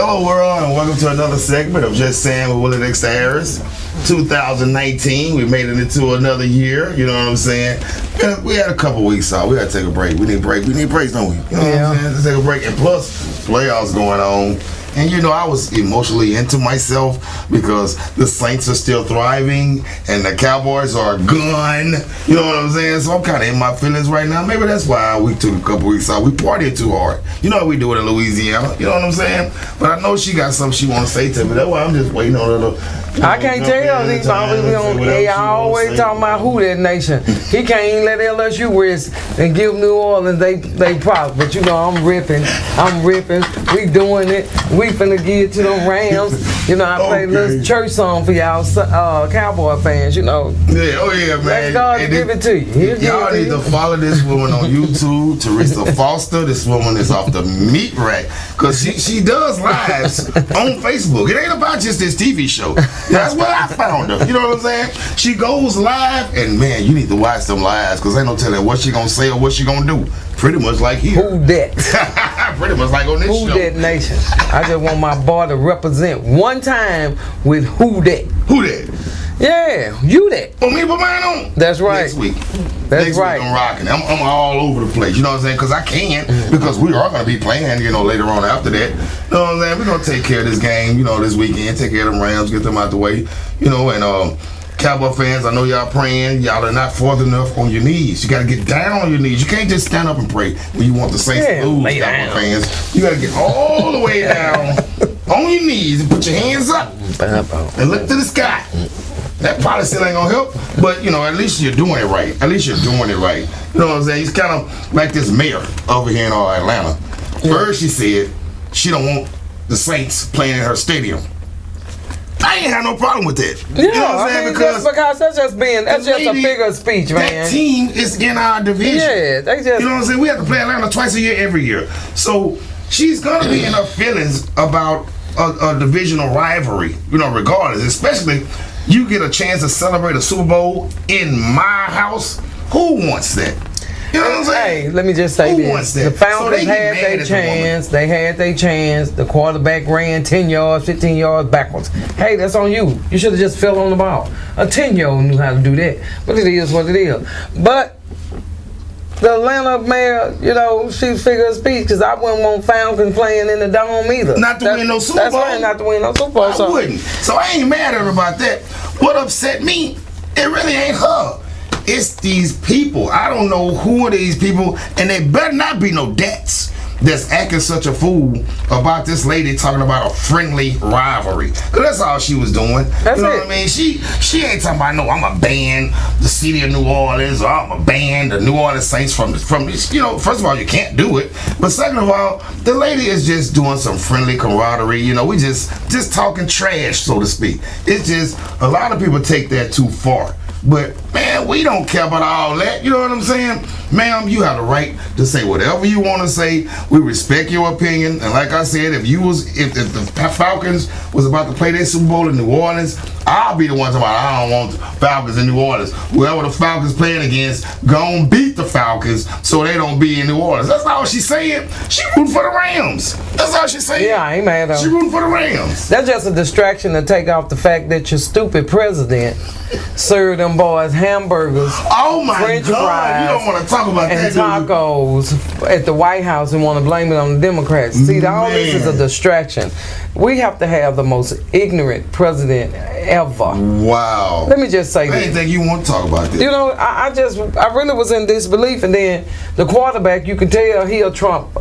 Hello world, and welcome to another segment of Just Saying with Willie Dexter Harris. 2019, we made it into another year, you know what I'm saying? We had a couple weeks off. We gotta take a break. We need breaks, don't we? You know what I'm saying? Let's take a break. And plus, playoffs going on. And you know, I was emotionally into myself because the Saints are still thriving and the Cowboys are gone. You know what I'm saying? So I'm kind of in my feelings right now. Maybe that's why we took a couple weeks off. We partied too hard. You know how we do it in Louisiana. You know what I'm saying? But I know she got something she want to say to me. That's why I'm just waiting on her to... I can't tell. These always be on. They always talking about who that nation. He can't even let LSU rest and give New Orleans they props. But you know, I'm ripping. We doing it. We finna give to them Rams. You know, I play a little church song for y'all Cowboy fans. You know. Yeah. Oh yeah, man. Let God give it to you. Y'all need to follow this woman on YouTube, Teresa Foster. This woman is off the meat rack because she does lives on Facebook. It ain't about just this TV show. That's where I found her. You know what I'm saying? She goes live, and man, you need to watch them lives because ain't no telling what she gonna say or what she gonna do. Pretty much like here. Who that? Pretty much like on this show. Who that nation? I just want my boy to represent one time with who that. Who that? Yeah, you that. Well, me put mine on. That's right. Next week. That's Next right. week I'm rocking. I'm all over the place. You know what I'm saying? Because I can. Because we are going to be playing, you know, later on after that. You know what I'm saying? We're going to take care of this game, you know, this weekend. Take care of them Rams. Get them out the way. You know, and Cowboy fans, I know y'all praying. Y'all are not farther enough on your knees. You got to get down on your knees. You can't just stand up and pray when you want the Saints to lose, Cowboy fans. You got to get all the way down on your knees and put your hands up and look to the sky. That probably still ain't gonna help, but you know, at least you're doing it right. At least you're doing it right. You know what I'm saying? He's kind of like this mayor over here in Atlanta. First, she said she don't want the Saints playing in her stadium. I ain't had no problem with that. Yeah, you know what I'm saying? Because that's just a figure of speech, man. That team is in our division. Yeah, they just. You know what I'm saying? We have to play Atlanta twice a year, every year. So she's gonna be in her feelings about a divisional rivalry. You know, regardless, especially. You get a chance to celebrate a Super Bowl in my house. Who wants that? You know what I'm saying? Hey, let me just say Who wants that? The Falcons So had their chance. They had their chance. The quarterback ran 10 yards, 15 yards backwards. Hey, that's on you. You should have just fell on the ball. A 10-year-old knew how to do that. But it is what it is. But the Atlanta mayor, you know, she figured of speech because I wouldn't want Falcons playing in the dome either. Not to win no Super Bowl. That's right, not to win no Super Bowl. I wouldn't. So I ain't mad at her about that. What upset me, it really ain't her. It's these people. I don't know who are these people, and they better not be no debts that's acting such a fool about this lady talking about a friendly rivalry. That's all she was doing. That's you know it. what I mean? She ain't talking about, no, I'm going to ban the city of New Orleans, or I'm going to ban the New Orleans Saints from this. You know, first of all, you can't do it. But second of all, the lady is just doing some friendly camaraderie. You know, we just talking trash, so to speak. It's just, a lot of people take that too far. But, man, we don't care about all that. You know what I'm saying? Ma'am, you have the right to say whatever you want to say. We respect your opinion. And like I said, if the Falcons was about to play their Super Bowl in New Orleans, I'll be the one talking about, I don't want the Falcons in New Orleans. Whoever the Falcons playing against, gonna beat the Falcons so they don't be in New Orleans. That's all she's saying. She rooting for the Rams. That's all she's saying. Yeah, I ain't mad at her. She rooting for the Rams. That's just a distraction to take off the fact that your stupid president served them boys hamburgers, French fries, you don't want to talk about and that, tacos at the White House and want to blame it on the Democrats. See, all this is a distraction. We have to have the most ignorant president ever. Wow. Let me just say I didn't think you want to talk about this. You know, I really was in disbelief, and then the quarterback, you can tell he a Trump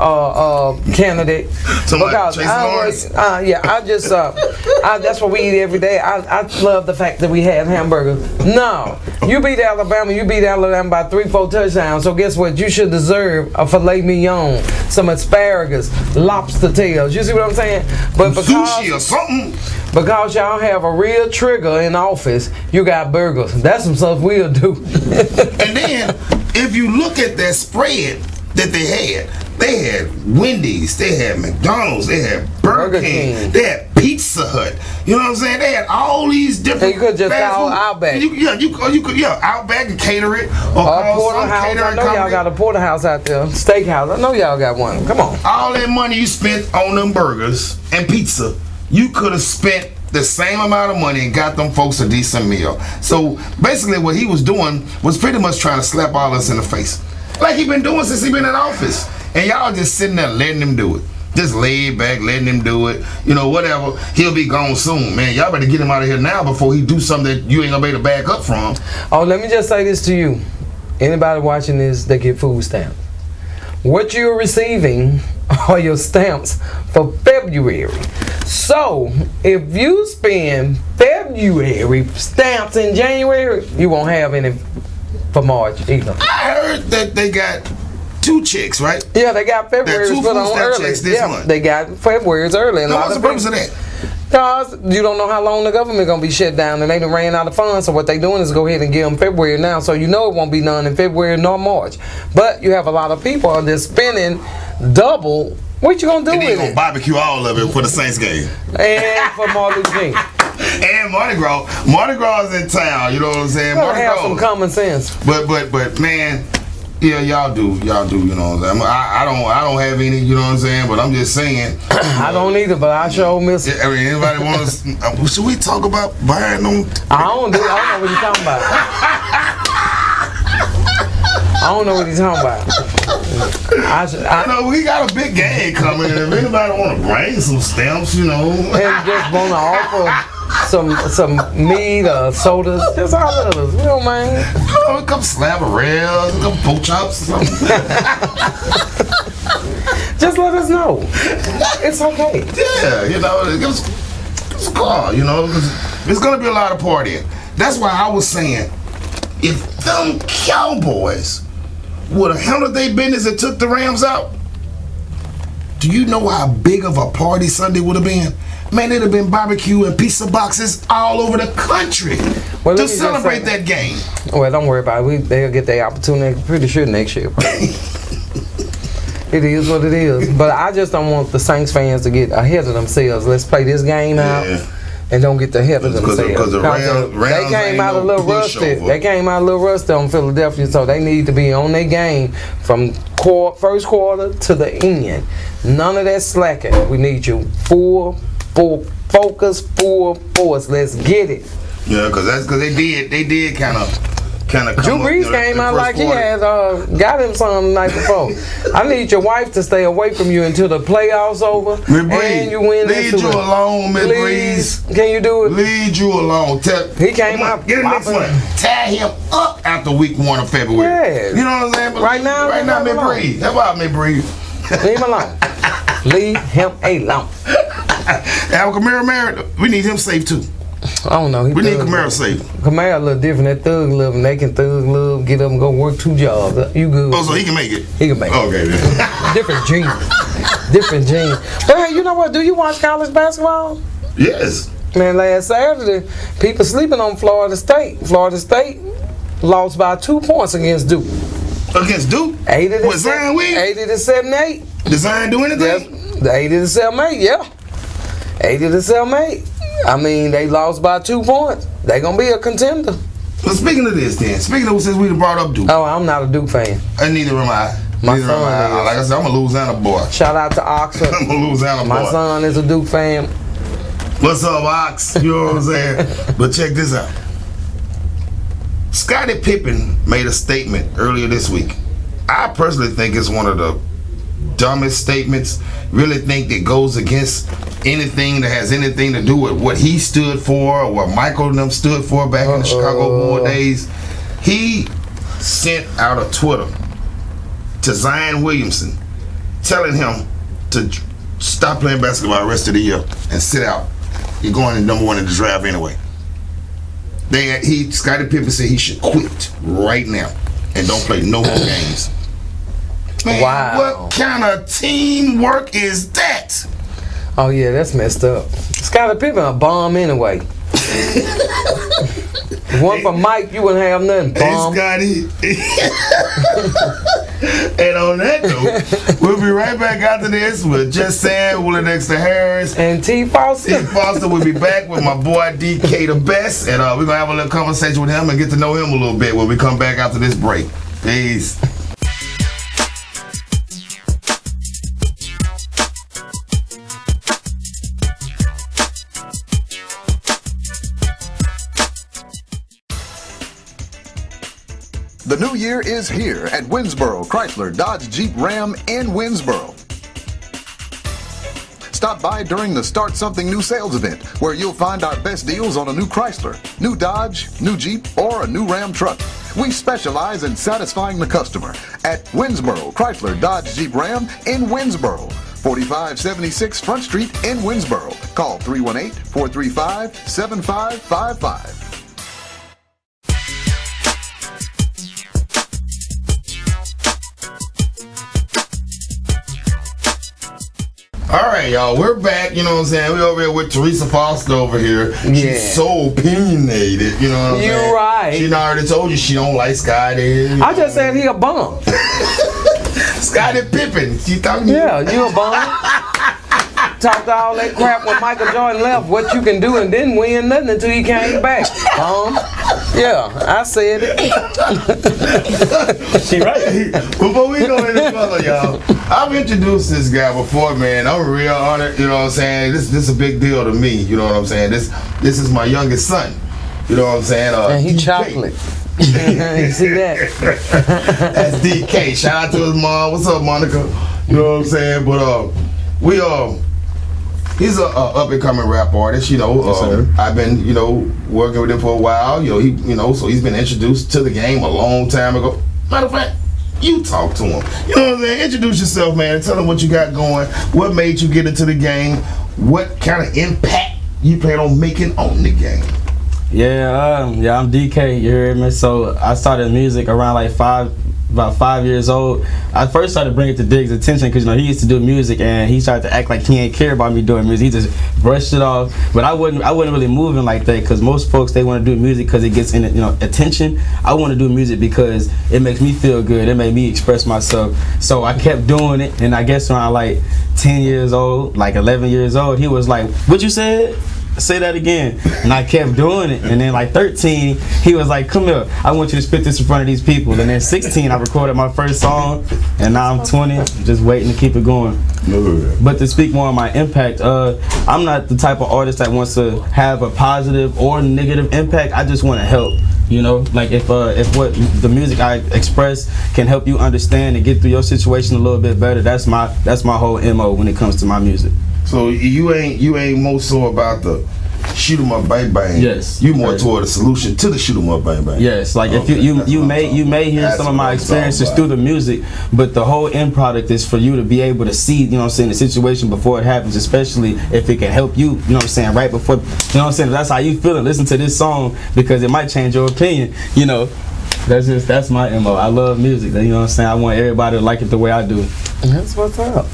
candidate. Because that's what we eat every day. I love the fact that we had hamburgers. No, you beat Alabama by 3-4 touchdowns. So guess what? You should deserve a filet mignon, some asparagus, lobster tails. You see what I'm saying? But sushi or something. Because y'all have a real trigger in office, you got burgers. That's some stuff we'll do. And then, if you look at that spread that they had They had Wendy's, they had McDonald's, they had Burger King, they had Pizza Hut. You know what I'm saying? They had all these different. And you could just call Outback. You could Outback and cater it, or porterhouse. I know y'all got a porterhouse out there, steakhouse. I know y'all got one. Come on. All that money you spent on them burgers and pizza, you could have spent the same amount of money and got them folks a decent meal. So basically, what he was doing was pretty much trying to slap all us in the face, like he been doing since he been in office. And y'all just sitting there letting him do it. Just laid back, letting him do it. You know, whatever. He'll be gone soon, man. Y'all better get him out of here now before he do something that you ain't gonna be able to back up from. Oh, let me just say this to you. Anybody watching this, they get food stamps. What you're receiving are your stamps for February. So, if you spend February stamps in January, you won't have any for March either. I heard that they got 2 checks, right? Yeah, they got February's put on early. Checks this month. They got February's early. And what's the purpose of that? Because you don't know how long the government gonna be shut down, and they done ran out of funds. So what they doing is go ahead and give them February now, so you know it won't be none in February nor March. But you have a lot of people that's spending double. What you gonna do with it? Gonna barbecue all of it for the Saints game and for Martin Luther King. And Mardi Gras. Mardi Gras is in town. You know what I'm saying? Mardi Gras. Have some common sense. But man. Yeah, y'all do, you know what I'm saying? I don't have any, you know what I'm saying? But I'm just saying. I don't either, but I sure miss it. I mean, anybody want to, should we talk about buying them? I don't know what you're talking about. I don't know what he's talking about. I know we got a big game coming, and if anybody want to bring some stamps, you know. And just want to offer some meat or sodas, just all of us, you know, man. You know, a couple slab of rails, a couple pork chops or something. Just let us know. It's okay. Yeah, you know, give us a call, you know, there's going to be a lot of partying. That's why I was saying, if them Cowboys would have handled their business and took the Rams out, do you know how big of a party Sunday would have been? Man, it'd have been barbecue and pizza boxes all over the country to celebrate that game. Well, don't worry about it. They'll get their opportunity pretty sure next year. It is what it is. But I just don't want the Saints fans to get ahead of themselves. Let's play this game out and don't get ahead of themselves. Because the Rams they came out a little rusty. They came out a little rusty on Philadelphia, so they need to be on their game from first quarter to the end. None of that slacking. We need you full focus, full force. Let's get it. Yeah, because they did kind of. Drew Brees came out like he had got him something the night before. I need your wife to stay away from you until the playoffs over and you win. Leave you alone, Miss Brees. Can you do it? Leave you alone. He came out. Get him next one. Tie him up after week 1 of February. Yeah. You know what I'm saying? But right now, Miss Brees. How about Miss Brees? Leave him alone. Leave him alone. Al Kamara married. We need him safe too. I don't know. We need Kamara safe. Kamara a little different. That thug love, and they can thug love, get up and go work 2 jobs. You good? Oh, so he can make it. He can make it. Okay. Different genes. But hey, you know what? Do you watch college basketball? Yes. Man, last Saturday, people sleeping on Florida State. Florida State lost by 2 points against Duke. Against Duke? 80 With Zion win? 80 to 78. Did Zion do anything? The 80 to 78, yeah. 80 to 78. I mean, they lost by 2 points. They gonna be a contender. Well, speaking of this, then, since we brought up Duke. Oh, I'm not a Duke fan. And neither am I. My son is. Like I said, I'm a Louisiana boy. Shout out to Oxford. I'm a Louisiana boy. My son is a Duke fan. What's up, Ox? You know what I'm saying? But check this out. Scottie Pippen made a statement earlier this week. I personally think it's one of the dumbest statements. Really think that goes against anything that has anything to do with what he stood for or what Michael and them stood for back in the Chicago Bull days. He sent out a Twitter to Zion Williamson telling him to stop playing basketball the rest of the year and sit out. You're going to number 1 in the draft anyway. Scottie Pippen said he should quit right now and don't play no more games. Man, wow. What kind of teamwork is that? Oh yeah, that's messed up. Scottie Pippen a bomb anyway. If one for Mike, you wouldn't have nothing. Bomb. Hey, Scotty. And on that note, we'll be right back after this with Jus Sayin, Willie Dexter Harris, and T. Foster. T. Foster will be back with my boy DK the Best, and we're gonna have a little conversation with him and get to know him a little bit when we come back after this break. Peace. The new year is here at Winsboro Chrysler Dodge Jeep Ram in Winsboro. Stop by during the Start Something New sales event, where you'll find our best deals on a new Chrysler, new Dodge, new Jeep, or a new Ram truck. We specialize in satisfying the customer at Winsboro Chrysler Dodge Jeep Ram in Winsboro, 4576 Front Street in Winsboro. Call 318-435-7555. All right, y'all, we're back, you know what I'm saying? We're over here with Teresa Foster over here. Yeah. She's so opinionated, you know what I'm saying? You're right. She done already told you she don't like Scotty. I just said he a bum. Scotty Pippen. She talking to you? Yeah, you a bum. Talked all that crap when Michael Jordan left, what you can do, and didn't win nothing until he came back. Bum. Yeah, I said it. She right. Before we go any further, y'all, I've introduced this guy before, man. I'm real honored, you know what I'm saying? This is a big deal to me, you know what I'm saying? This is my youngest son, you know what I'm saying? And he DK. chocolate. You see that? That's DK. Shout out to his mom. What's up, Monica? You know what I'm saying? But he's a up and coming rap artist. You know, I've been working with him for a while. You know, so he's been introduced to the game a long time ago. Matter of fact, you talk to him. You know what I'm saying? Introduce yourself, man. Tell him what you got going. What made you get into the game? What kind of impact you plan on making on the game? Yeah, I'm DK, you hear me? So I started music around like about 5 years old. I first started bringing it to Diggs' attention because he used to do music and he started to act like he ain't care about me doing music. He just brushed it off. But I wasn't really moving like that because most folks, they want to do music because it gets attention. I want to do music because it makes me feel good. It made me express myself. So I kept doing it, and I guess around like 10 years old, like 11 years old, he was like, "What you said? Say that again." And I kept doing it, and then like 13 he was like, "Come here, I want you to spit this in front of these people." And then 16 I recorded my first song, and now I'm 20, just waiting to keep it going. But to speak more on my impact, I'm not the type of artist that wants to have a positive or negative impact. I just want to help. Like if what the music I express can help you understand and get through your situation a little bit better, that's my whole MO when it comes to my music. So you ain't more so about the shoot 'em up bang bang. Yes. You more toward a solution to the shoot 'em up bang bang. Yes, like if you may hear some of my experiences through the music, but the whole end product is for you to be able to see, the situation before it happens, especially if it can help you, right before, if that's how you feel it, listen to this song because it might change your opinion, That's my MO. I love music, I want everybody to like it the way I do. That's what's up.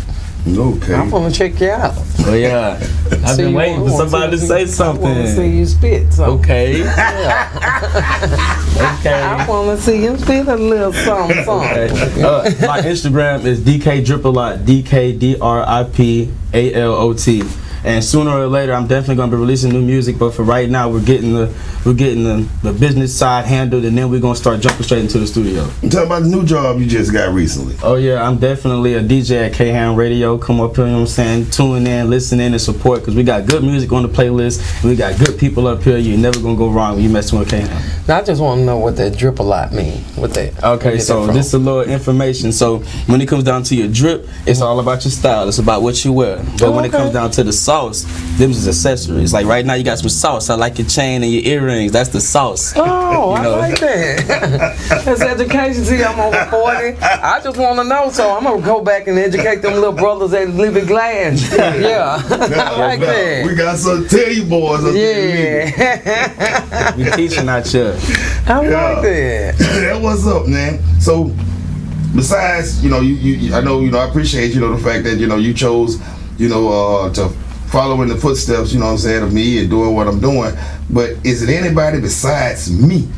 Okay. I want to check you out. Oh yeah, I've been waiting for somebody to say something. I want to see you spit something. Okay. Yeah. Okay. I want to see you spit a little something. My Instagram is DKDripalot, DKDRIPALOT. And sooner or later, I'm definitely gonna be releasing new music. But for right now, we're getting the business side handled, and then we're gonna start jumping straight into the studio. Tell about the new job you just got recently. Oh yeah, I'm definitely a DJ at K-Ham Radio. Come up here, tune in, listen in, and support, because we got good music on the playlist. And we got good people up here. You're never gonna go wrong when you messing with K-Ham. Now, I just want to know what that drip a lot mean. What that? Okay, so just a little information. So when it comes down to your drip, it's all about your style. It's about what you wear. But when it comes down to the sauce, them is accessories. Like right now, you got some sauce. I like your chain and your earrings. That's the sauce. Oh, I like that. That's education. See, I'm over 40. I just want to know, so I'm gonna go back and educate them little brothers that live in glass. Yeah, I like that. We got some tell you boys up there. Yeah. We teaching out here. I like that. That what's up, man. So besides, I know, I appreciate, the fact that, you chose, to follow in the footsteps, of me and doing what I'm doing. But is it anybody besides me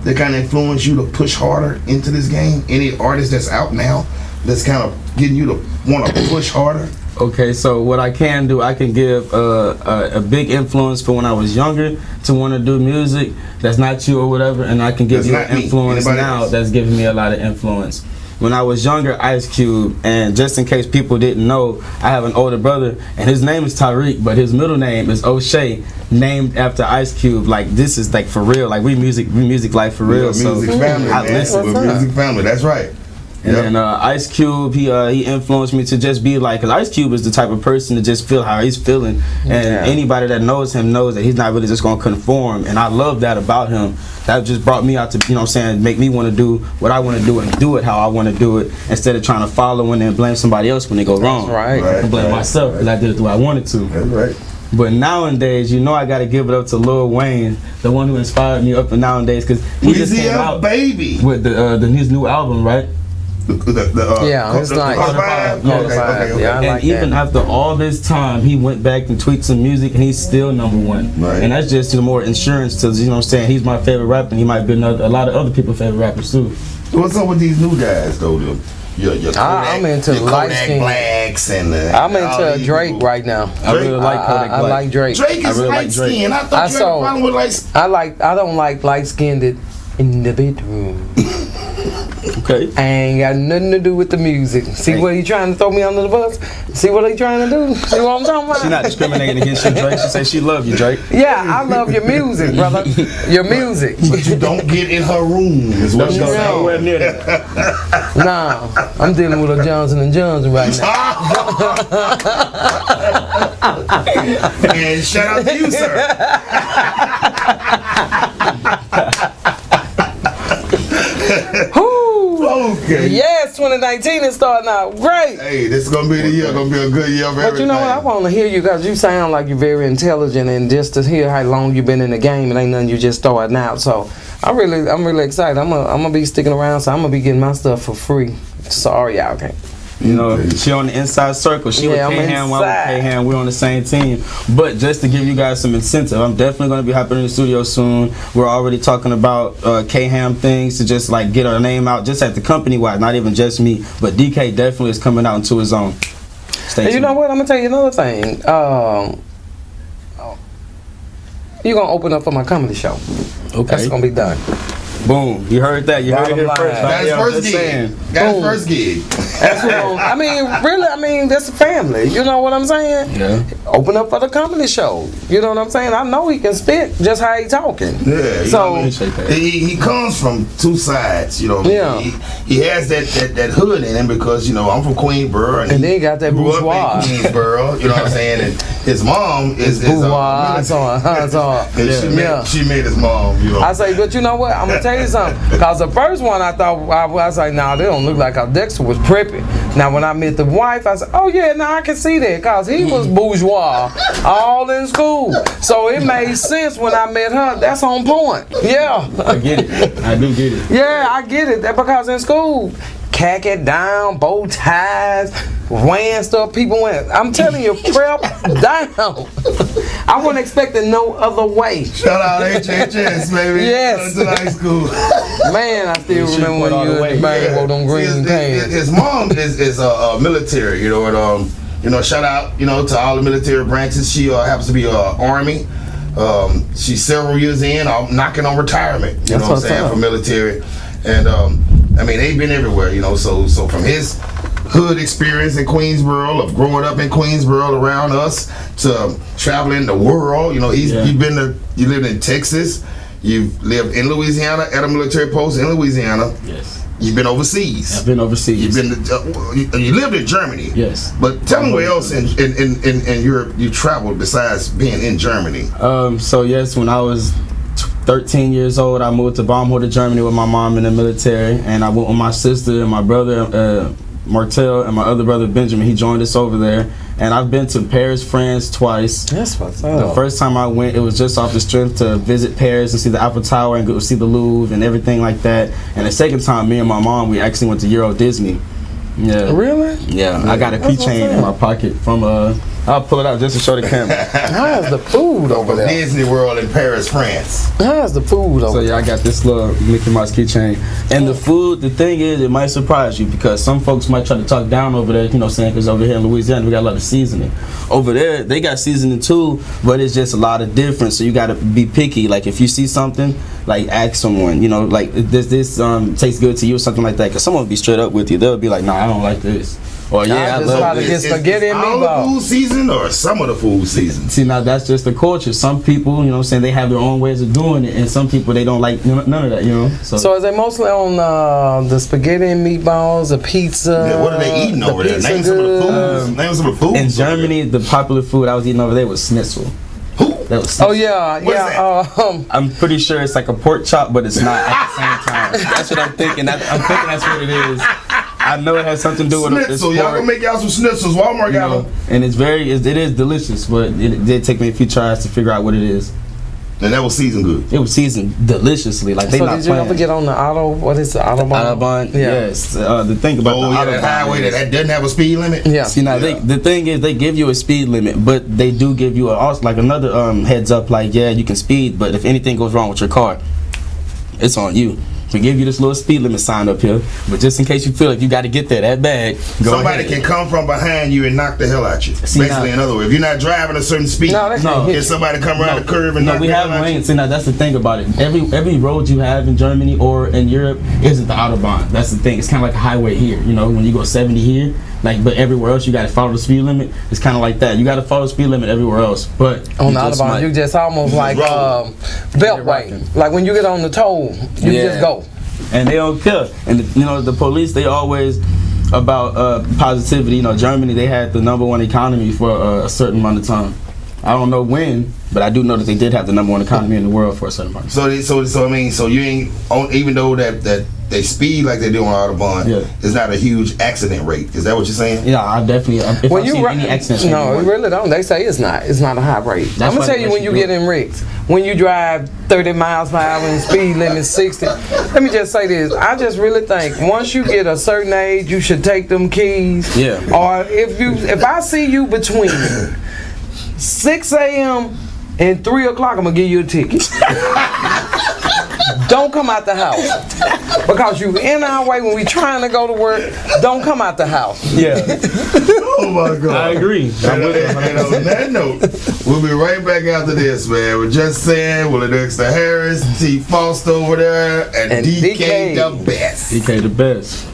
that kind of influence you to push harder into this game? Any artist that's out now that's kind of getting you to want to push harder? Okay, so what I can do, I can give a big influence for when I was younger to want to do music that's not you or whatever, and I can give you an influence now that's giving me a lot of influence. When I was younger, Ice Cube, and just in case people didn't know, I have an older brother, and his name is Tariq, but his middle name is O'Shea, named after Ice Cube. Like, this is like for real. Like, we music life for real. Music so family, I man. listen. We're music family. That's right. And then Ice Cube, he influenced me to just be like, because Ice Cube is the type of person to just feel how he's feeling, and anybody that knows him knows that he's not really just going to conform, and I love that about him. That just brought me out to, you know what I'm saying, make me want to do what I want to do and do it how I want to do it, instead of trying to follow and then blame somebody else when they go wrong. That's right. I can blame myself because I did it the way I wanted to. That's right. But nowadays, you know, I got to give it up to Lil Wayne, the one who inspired me up and nowadays, because he just came out baby with his new album, right? It's nice. Yeah, and even after all this time, he went back and tweaked some music, and he's still #1. Right. And that's just more insurance to, you know what I'm saying, he's my favorite rapper, and he might be a lot of other people's favorite rappers too. What's up with these new guys though? Your Kodak, I'm into light skin Blacks and I'm into Drake right now. I really like Kodak Black. I like Drake. Drake is really light like Drake. skin. I thought you had a problem with light skin. I don't like light skinned in the bedroom. Okay. I ain't got nothing to do with the music. See what he trying to throw me under the bus? See what he trying to do? See what I'm talking about? She's not discriminating against you, Drake. She says she love you, Drake. Yeah, I love your music, brother. Your music. But you don't get in her room is what you're saying. Nowhere near that. Nah, I'm dealing with a Johnson & Johnson right now. And shout out to you, sir. Okay. Yes, 2019 is starting out great. Hey, this is gonna be the year. Gonna be a good year for everything. But you know what? I want to hear you because you sound like you're very intelligent, and just to hear how long you've been in the game, it ain't nothing you just starting out. So I'm really excited. I'm gonna be sticking around. So I'm gonna be getting my stuff for free. Sorry, y'all can't. You know, she on the inside circle. She with K-Ham, while with K-Ham, we're on the same team. But just to give you guys some incentive, I'm definitely going to be hopping in the studio soon. We're already talking about K-Ham things to just like get our name out, just at the company-wide, not even just me. But DK definitely is coming out into his own. Hey, you know what? I'm going to tell you another thing. You're going to open up for my comedy show. Okay. That's going to be done. Boom. You heard that. You heard it here first. That's first gig. That's first gig. That's what I mean, really, that's a family. You know what I'm saying? Yeah. Open up for the comedy show. You know what I'm saying? I know he can spit just how he talking. Yeah. So he comes from two sides. You know. Yeah. He has that hood in him because I'm from Queensboro and then he got that bourgeois. Queensboro. You know what I'm saying? And his mom is bourgeois. She made his mom. I say, but you know what? I'm gonna tell you something. Cause the first one I thought I was like, nah, they don't look like how Dexter was prepping. Now when I met the wife, I said, oh yeah, now I can see that, cause he was bourgeois all in school. So it made sense when I met her. That's on point. Yeah. I get it. I do get it. Yeah, I get it. That because in school, khaki down, bow ties, wearing stuff people wear. I'm telling you, prep down. I wasn't expecting no other way. Shout out HHS, baby. Yes. To high school. Man, I still remember when you was bang wore them green pants. His mom is military, shout out, to all the military branches. She happens to be Army. She's several years in, knocking on retirement, you know what I'm saying, for military. And they've been everywhere, so from his hood experience in Queensboro, of growing up in Queensboro around us, to traveling the world, you lived in Texas, you've lived in Louisiana at a military post in Louisiana. Yes. You've been overseas. I've been overseas. You've been you lived in Germany. Yes. But tell me where else in Europe you traveled besides being in Germany. So yes, when I was 13 years old, I moved to Baumholder, Germany with my mom in the military, and I went with my sister and my brother Martel and my other brother Benjamin. He joined us over there, and I've been to Paris, France twice. That's what's up. The first time I went, it was just off the strength to visit Paris and see the Eiffel Tower and go see the Louvre and everything like that. And the second time, me and my mom, we actually went to Euro Disney. Yeah. Really? Yeah. I got a keychain in my pocket from I'll pull it out just to show the camera. How's the food over there? Disney World in Paris, France. How's the food over So yeah, I got this little Mickey Mouse keychain. And the food, the thing is, it might surprise you because some folks might try to talk down over there, you know what I'm saying, because over here in Louisiana, we got a lot of seasoning. Over there, they got seasoning too, but it's just a lot of difference, so you got to be picky. Like, if you see something, like, ask someone, you know, like, does this tastes good to you or something like that, because someone will be straight up with you. They'll be like, nah, I don't like this. Or yeah, I love to get spaghetti and all meatballs. the food season or some of the food season? See, now that's just the culture. Some people, you know what I'm saying, they have their own ways of doing it, and some people, they don't like none of that, you know. So is they mostly on the spaghetti and meatballs, the pizza? Yeah, what are they eating over there? Name some of the foods. Name some of the foods. In Germany, the popular food I was eating over there was schnitzel. Who? That was schnitzel. Oh yeah, What is yeah. I'm pretty sure it's like a pork chop, but it's not at the same time. That's what I'm thinking. I'm thinking that's what it is. I know it has something to do with Schnitzel. Y'all gonna make y'all some schnitzels. Walmart got them. And it is delicious, but it did take me a few tries to figure out what it is. And that was seasoned good. It was seasoned deliciously. Like, they So not did you playing. ever get on the what is the Autobahn? Autobahn? Yeah. Yes. The thing about the that Autobahn highway is- that doesn't have a speed limit. Yeah. See, now the thing is, they give you a speed limit, but they do give you like another heads up, like, yeah, you can speed, but if anything goes wrong with your car, it's on you. We give you this little speed limit sign up here, but just in case you feel like you got to get there that bad, Somebody can come from behind you and knock the hell out you. See, Basically, now- in other words, if you're not driving a certain speed, No, they can't hit if somebody come around the curve and No, knock we the have hell out you. lanes. See, now that's the thing about it. Every road you have in Germany or in Europe isn't the Autobahn. That's the thing. It's kind of like a highway here. You know, when you go 70 here, like, but everywhere else you got to follow the speed limit. It's kind of like that. You got to follow the speed limit everywhere else, but On the Autobahn, you just almost like roll. beltway. Like when you get on the toll, you just go. And they don't care. And you know, the police, they always about positivity. You know, Germany, they had the #1 economy for a certain amount of time. I don't know when, but I do know that they did have the #1 economy in the world for a certain amount of time. So I mean, so you ain't even though that they speed like they do on Autobahn, Yeah. it's not a huge accident rate. Is that what you're saying? Yeah, I definitely. If I've seen any accidents, no, maybe it one. really don't. They say it's not a high rate. That's I'm gonna why tell they you let when you you do get in wrecks, when you drive 30 miles per hour and speed limit 60. Let me just say this. I just really think once you get a certain age, you should take them keys. Yeah. Or if I see you between 6 a.m. and 3 o'clock, I'm gonna give you a ticket. Don't come out the house because you in our way when we trying to go to work. Don't come out the house. Yeah, Oh my God! I agree. I'm with it. And on that note, we'll be right back after this, man. We're Just Saying, with Dexter Harris, T. Foster over there, and DK the best. DK the best.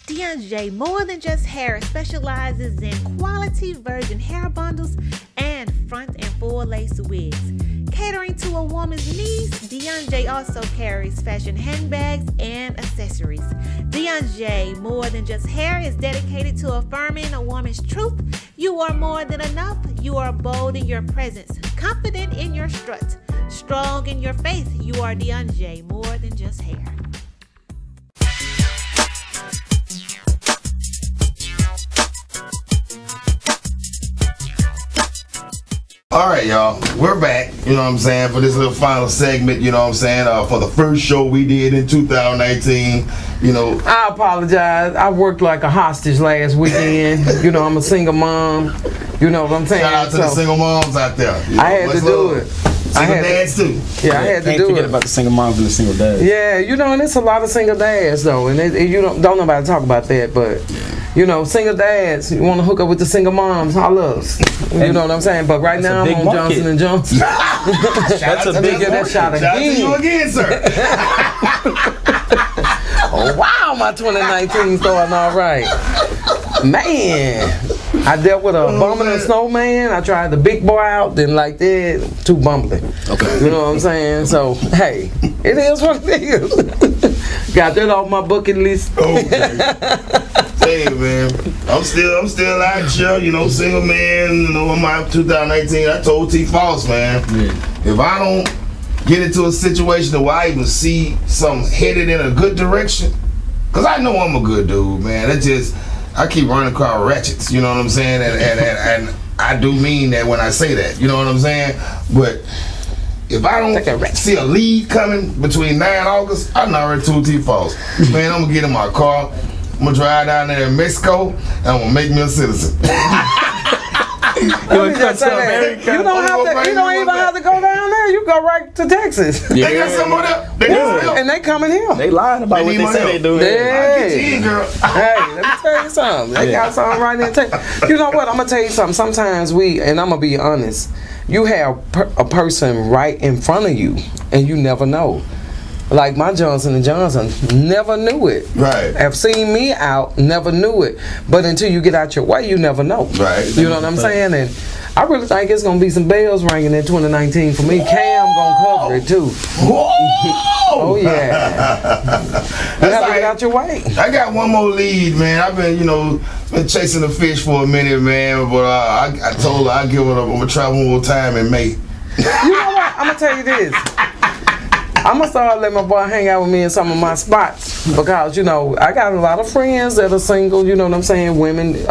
J, More Than Just Hair, specializes in quality virgin hair bundles and front and full lace wigs. Catering to a woman's needs, J also carries fashion handbags and accessories. J, More Than Just Hair, is dedicated to affirming a woman's truth. You are more than enough. You are bold in your presence, confident in your strut, strong in your faith. You are J, More Than Just Hair. All right, y'all, we're back, you know what I'm saying, for this little final segment, you know what I'm saying, for the first show we did in 2019, you know. I apologize. I worked like a hostage last weekend. You know, I'm a single mom. You know what I'm saying? Shout out to the single moms out there. You know, I had to do it. Single dads too. Yeah, I had to Can't do forget it. about the single moms and the single dads. Yeah, you know, and it's a lot of single dads though, and you don't nobody talk about that, but you know, single dads, you want to hook up with the single moms, holla us. You know what I'm saying? But right now I'm big on market. Johnson and Johnson. That's a big get that shot Shout out to you again, sir. Oh wow, my 2019 starting all right. Man, I dealt with a bumbling man. snowman. I tried the big boy out, didn't like that. Too bumbling. Okay. You know what I'm saying? So, hey, it is what it is. Got that off my bucket list. Okay. Hey man, I'm still out here, you know, single man, you know, in my 2019. I told T False, man, if I don't get into a situation where I even see something headed in a good direction, cause I know I'm a good dude, man. It just I keep running across ratchets, you know what I'm saying, and I do mean that when I say that. You know what I'm saying? But if I don't see a lead coming between 9 and August, I'm not ready to T-Falls. Man, I'm gonna get in my car. I'm gonna drive down there in Mexico, and I'm gonna make me a citizen. You don't even have to go down there. You go right to Texas. Yeah. They got some of that. And they coming here. They lying about what they say they do. Hey, girl. Hey, let me tell you something. They got something right there in Texas. You know what? I'm gonna tell you something. Sometimes and I'm gonna be honest, you have a person right in front of you, and you never know. Like my Johnson & Johnson, never knew it. Right. Have seen me out, never knew it. But until you get out your way, you never know. Right. You know what I'm saying? And I really think it's gonna be some bells ringing in 2019 for me. Cam gonna cover it too. Whoa! Oh yeah. You have to get out your way. I got one more lead, man. I've been, been chasing the fish for a minute, man. But I told her I'd give it up. I'm gonna try one more time in May. You know what? I'm gonna tell you this. I'm gonna start letting my boy hang out with me in some of my spots because I got a lot of friends that are single. You know what I'm saying? Women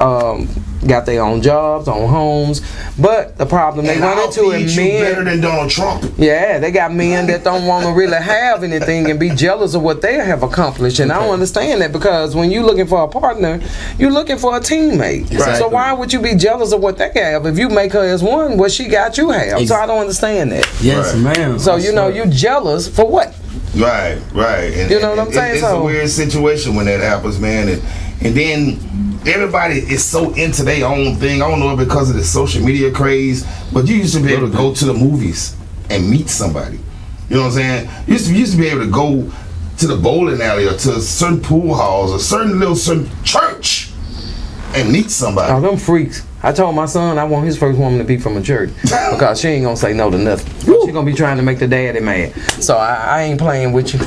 got their own jobs, own homes, but the problem they run into is men better than Donald Trump. Yeah, they got men that don't want to really have anything and be jealous of what they have accomplished, and I don't understand that because when you're looking for a partner, you're looking for a teammate. Exactly. So why would you be jealous of what they have if you make her as one? What she got, you have. So I don't understand that. Yes, ma'am. So you jealous for what? Right. And, you know what I'm saying? It's a weird situation when that happens, man. And then everybody is so into their own thing. I don't know if because of the social media craze, but you used to be able to go to the movies and meet somebody. You know what I'm saying? You used to be able to go to the bowling alley or to certain pool halls or certain church and meet somebody. Oh, them freaks. I told my son I want his first woman to be from a church because she ain't gonna say no to nothing. But she gonna be trying to make the daddy mad. So I ain't playing with you.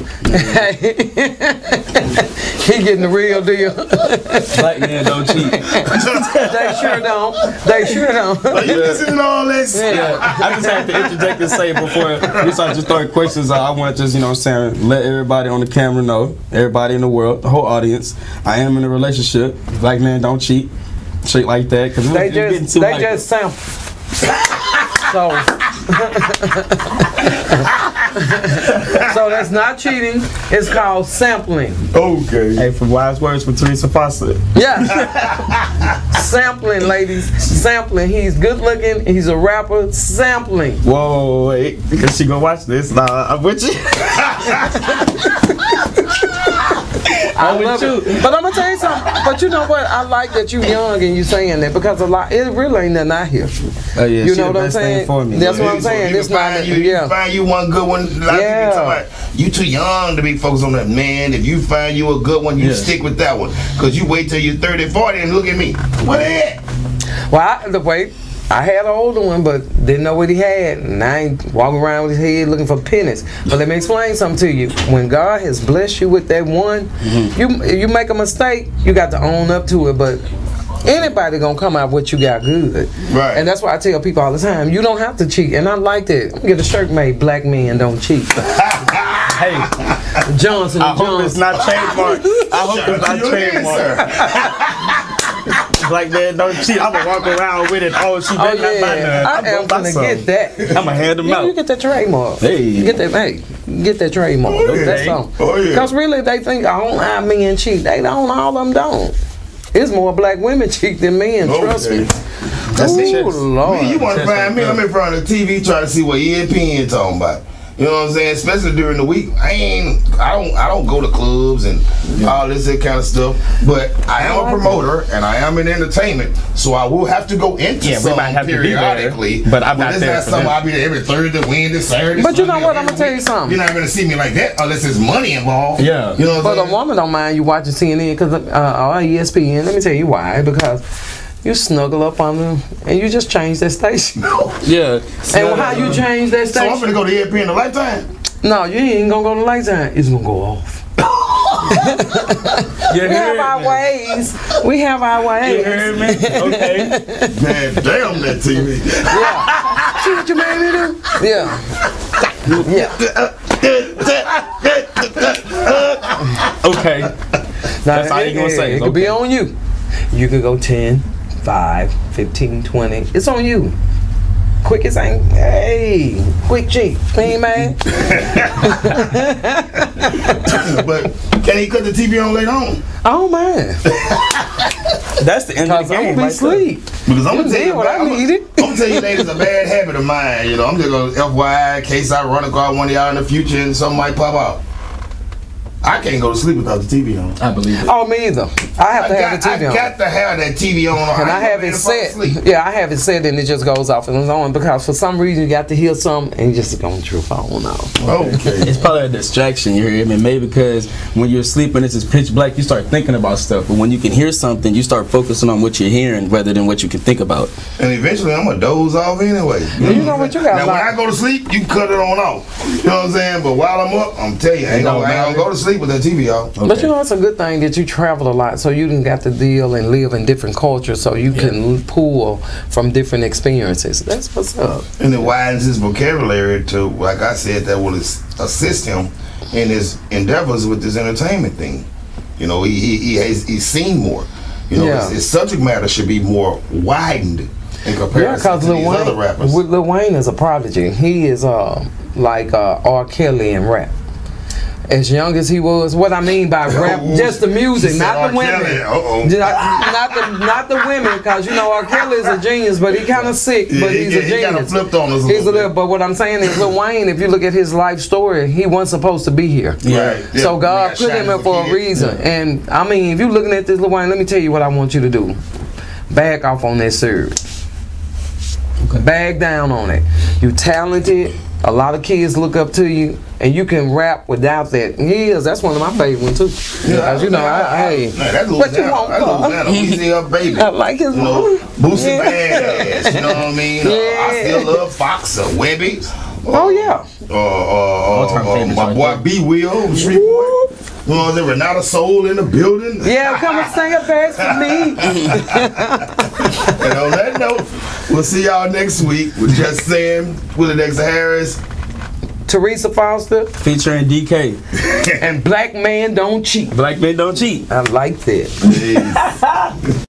He getting the real deal. Black men don't cheat. They sure don't. They sure don't. You listening to all this? Yeah. I just have to interject and say before we start just throwing questions, I want to just, let everybody on the camera know, everybody in the world, the whole audience, I am in a relationship. Black men don't cheat. Shit like that, because they just sample. So that's not cheating. It's called sampling. Okay. Hey, for wise words from Teresa Fawcett. Yeah. Sampling, ladies. Sampling. He's good looking. He's a rapper. Sampling. Whoa, wait, because she gonna watch this. Nah, I'm with you. I love it. But I'm gonna tell you something. But you know what? I like that you young and you saying that because it really ain't nothing out here. Oh yeah, you know what I'm saying? That's what I'm saying. It's not. You find you one good one. You too young to be focused on that, man. If you find you a good one, you stick with that one. Because you wait till you're 30, 40 and look at me. What is it? Well, I had an older one, but didn't know what he had, and I ain't walking around with his head looking for pennies. But let me explain something to you. When God has blessed you with that one, you make a mistake, you got to own up to it. But anybody gonna come out with what you got good, right? And that's why I tell people all the time, you don't have to cheat. And I like that. Get a shirt made, black men don't cheat. Hey, Johnson. I hope it's not trademark. I hope it's not trademark. Black man don't cheat. I'm gonna walk around with it. Oh, she better not buy none. I am gonna get that. I'm gonna hand them out. You get that trademark. Hey, get that trademark. That's all. Because really, they think all our men cheat. They don't. All of them don't. It's more black women cheat than men. Trust me. That's Lord. You want to find me? I'm in front of the TV trying to see what ESPN talking about. You know what I'm saying? Especially during the week. I don't go to clubs and all this kind of stuff. But I am a promoter and I am in entertainment, so I will have to go into some periodically. But I'm not there. It's not something I'll be there every Thursday, Wednesday, Saturday. But you know what? I'm gonna tell you something. You're not gonna see me like that unless there's money involved. Yeah. You know what I'm saying? But a woman don't mind you watching CNN because or ESPN. Let me tell you why. Because you snuggle up on them and you just change that station. Yeah. And how you change that station? So I'm gonna go to ESPN the Lifetime? No, you ain't gonna go to Lifetime. It's gonna go off. We have our ways. We have our ways. You heard me? Okay. Man, damn that TV. Yeah. See what you made me do? Yeah. Okay. That's all you gonna say. It could be on you. You could go 10, 5, 15, 20. It's on you. Quickest ain't, hey, quick cheap, clean man. But can he cut the TV on later on? Oh man, That's the end of the I'm game. gonna be Right there. asleep. Because I'm You gonna tell did you, what I needed. I'm gonna tell you that is a bad habit of mine. You know, I'm just gonna FYI in case I run across one of y'all in the future and something might pop out. I can't go to sleep without the TV on. I believe it. Oh, me either. I have to have the TV I on. got to have that TV on. And I have it set. Yeah, I have it set and it just goes off and it's on because for some reason you got to hear something and you just going through phone off. Okay. It's probably a distraction, you hear me? Maybe because when you're sleeping, it's just pitch black, you start thinking about stuff. But when you can hear something, you start focusing on what you're hearing rather than what you can think about. And eventually I'm gonna doze off anyway. You know what you got? Now when I go to sleep, you can cut it on off. You know what I'm saying? But while I'm up, I'm telling you, I ain't gonna go to sleep with that TV off. But you know, it's a good thing that you travel a lot, so you done got to deal and live in different cultures, so you can pull from different experiences. That's what's up. And it widens his vocabulary to, like I said, that will assist him in his endeavors with this entertainment thing. You know, he's seen more. You know, his subject matter should be more widened in comparison to these other rappers. Lil Wayne is a prodigy. He is like R. Kelly in rap. As young as he was, what I mean by rap, just the music, not the women. Not the women, because you know R. Kelly is a genius, but he kind of sick, but he's a genius. He kind of flipped on us a He's little bit. But what I'm saying is, Lil Wayne, if you look at his life story, he wasn't supposed to be here. Right. So God put him in for a reason. And I mean, if you're looking at this Lil Wayne, let me tell you what I want you to do. Back off on that surge. Bag down on it. You talented. A lot of kids look up to you, and you can rap without that. Yes, that's one of my favorite ones too. Because you know, what you want, Easy Up Baby. I like his Boosie Badass. You know what I mean? I Still Love Fox or Webby. Oh yeah. My boy B Will, Street Boy. You know, the Renata Soul in the building. Yeah, come and sing a verse for me. And on that note, we'll see y'all next week with Jus Sayin, Willie Dexter Harris, Teresa Foster, featuring DK. and Black Man Don't Cheat. Black Men Don't Cheat. I like that.